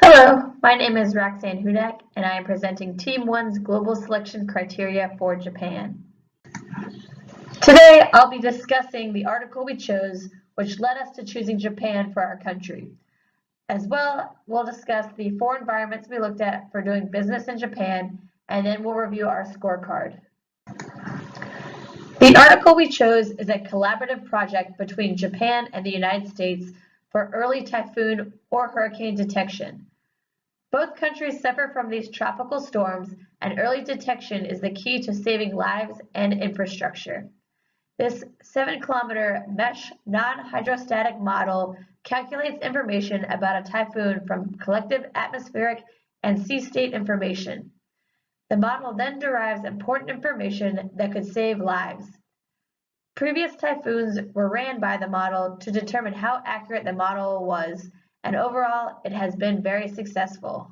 Hello, my name is Roxanne Hudak, and I am presenting Team 1's Global Selection Criteria for Japan. Today, I'll be discussing the article we chose, which led us to choosing Japan for our country. As well, we'll discuss the four environments we looked at for doing business in Japan, and then we'll review our scorecard. The article we chose is a collaborative project between Japan and the United States for early typhoon or hurricane detection. Both countries suffer from these tropical storms, and early detection is the key to saving lives and infrastructure. This 7-kilometer mesh non-hydrostatic model calculates information about a typhoon from collective atmospheric and sea state information. The model then derives important information that could save lives. Previous typhoons were ran by the model to determine how accurate the model was, and overall, it has been very successful.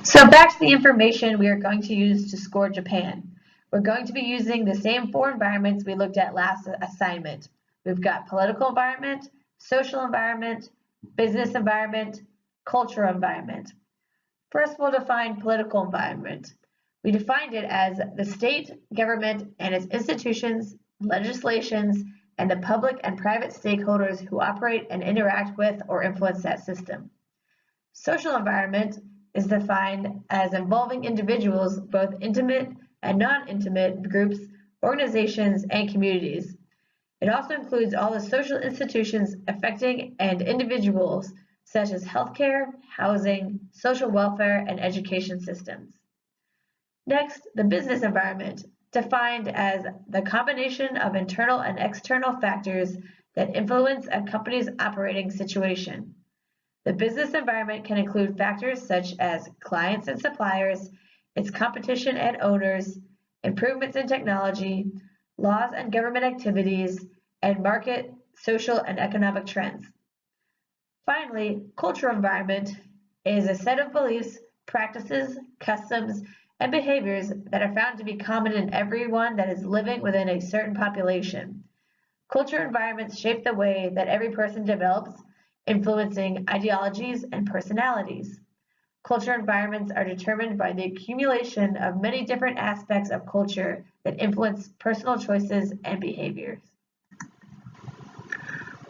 So back to the information we are going to use to score Japan. We're going to be using the same four environments we looked at last assignment. We've got political environment, social environment, business environment, cultural environment. First, we'll define political environment. We defined it as the state government and its institutions, legislations, and the public and private stakeholders who operate and interact with or influence that system. Social environment is defined as involving individuals, both intimate and non-intimate groups, organizations, and communities. It also includes all the social institutions affecting and individuals, such as healthcare, housing, social welfare, and education systems. Next, the business environment, defined as the combination of internal and external factors that influence a company's operating situation. The business environment can include factors such as clients and suppliers, its competition and owners, improvements in technology, laws and government activities, and market, social, and economic trends. Finally, cultural environment is a set of beliefs, practices, customs, and behaviors that are found to be common in everyone that is living within a certain population. Cultural environments shape the way that every person develops, influencing ideologies and personalities. Cultural environments are determined by the accumulation of many different aspects of culture that influence personal choices and behaviors.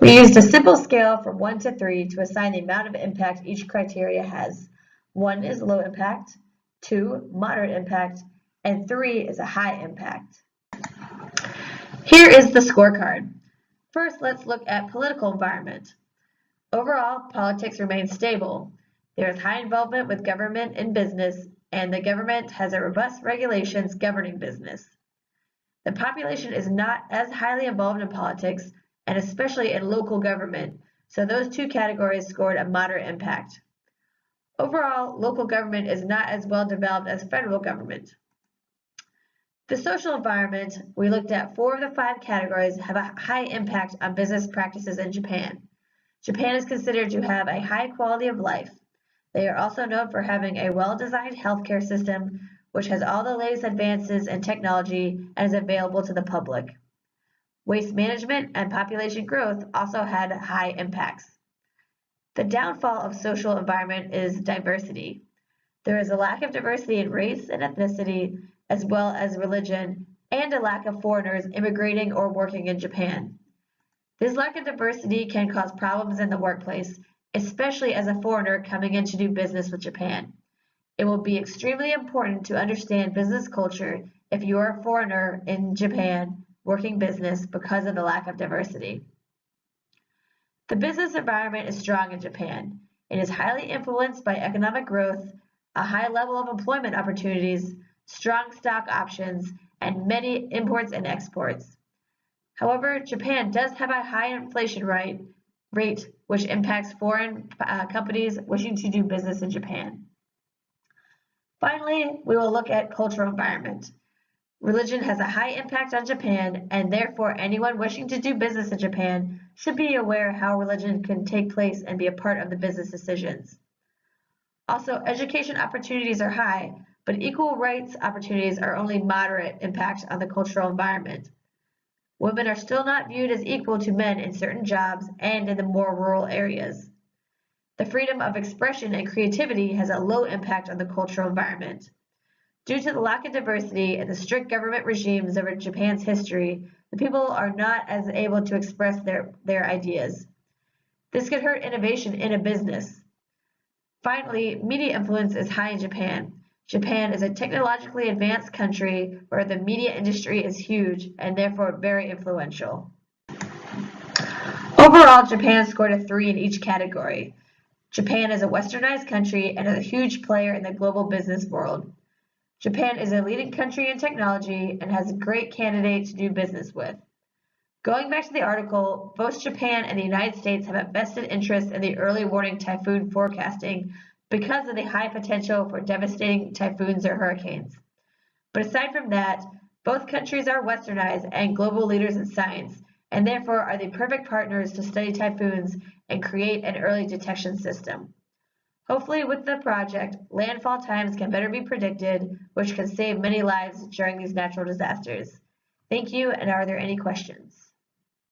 We used a simple scale from 1 to 3 to assign the amount of impact each criteria has. 1 is low impact, 2, moderate impact, and 3 is a high impact. Here is the scorecard. First, let's look at political environment. Overall, politics remains stable. There is high involvement with government and business, and the government has a robust regulations governing business. The population is not as highly involved in politics, and especially in local government, so those two categories scored a moderate impact. Overall, local government is not as well developed as federal government. The social environment, we looked at 4 of the 5 categories have a high impact on business practices in Japan. Japan is considered to have a high quality of life. They are also known for having a well-designed healthcare system, which has all the latest advances in technology and is available to the public. Waste management and population growth also had high impacts. The downfall of social environment is diversity. There is a lack of diversity in race and ethnicity, as well as religion, and a lack of foreigners immigrating or working in Japan. This lack of diversity can cause problems in the workplace, especially as a foreigner coming in to do business with Japan. It will be extremely important to understand business culture if you are a foreigner in Japan working business because of the lack of diversity. The business environment is strong in Japan. It is highly influenced by economic growth, a high level of employment opportunities, strong stock options, and many imports and exports. However, Japan does have a high inflation rate, which impacts foreign companies wishing to do business in Japan. Finally, we will look at cultural environment. Religion has a high impact on Japan, and therefore anyone wishing to do business in Japan should be aware how religion can take place and be a part of the business decisions. Also, education opportunities are high, but equal rights opportunities are only moderate impact on the cultural environment. Women are still not viewed as equal to men in certain jobs and in the more rural areas. The freedom of expression and creativity has a low impact on the cultural environment. Due to the lack of diversity and the strict government regimes over Japan's history, the people are not as able to express their ideas. This could hurt innovation in a business. Finally, media influence is high in Japan. Japan is a technologically advanced country where the media industry is huge and therefore very influential. Overall, Japan scored a 3 in each category. Japan is a westernized country and is a huge player in the global business world. Japan is a leading country in technology and has a great candidate to do business with. Going back to the article, both Japan and the United States have a vested interest in the early warning typhoon forecasting because of the high potential for devastating typhoons or hurricanes. But aside from that, both countries are westernized and global leaders in science, and therefore are the perfect partners to study typhoons and create an early detection system. Hopefully with the project, landfall times can better be predicted, which can save many lives during these natural disasters. Thank you, and are there any questions?